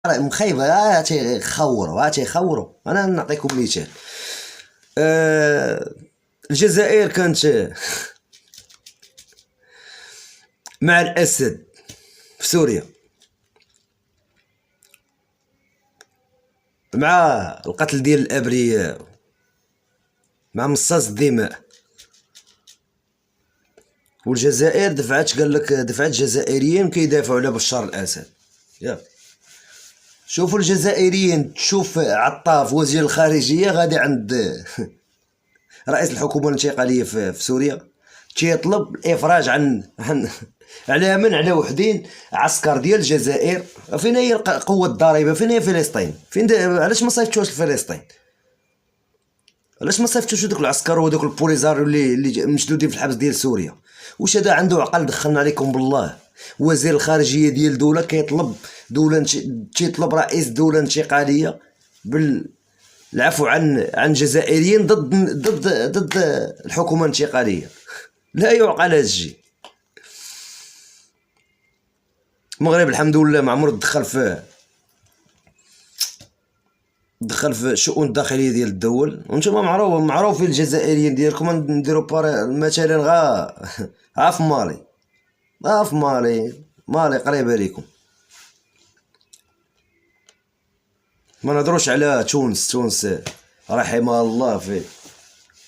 مخيبه، تيخوروا. انا نعطيكم مثال. الجزائر كانت مع الاسد في سوريا، مع القتل ديال الابرياء، مع مصاص الدماء. والجزائر دفعت، قال لك دفعت جزائريين كيدافعوا على بشار الاسد. ياك شوفوا الجزائريين، تشوف عطاف وزير الخارجيه غادي عند رئيس الحكومه الانتقاليه في سوريا تيطلب الافراج عن على وحدين عسكر ديال الجزائر. فين هي قوه الضريبه؟ فين هي فلسطين؟ علاش ما صيفطوش لفلسطين؟ علاش ما صيفطوش دوك العسكر ودوك البوليزار اللي مشدودين في الحبس ديال سوريا؟ واش هذا عنده عقل؟ دخلنا عليكم بالله. وزير الخارجيه ديال دوله كيطلب تيطلب رئيس دوله انتقاليه بالعفو عن جزائريين ضد الحكومه الانتقاليه. لا يعقل هذا الشيء. المغرب الحمد لله ما عمره دخل في الشؤون الداخليه ديال الدول. وانتم معروفين الجزائريين ديالكم نديروا مثلا غا في مالي، مالي قريبه ليكم. ما نهضروش على تونس رحمها الله فيه.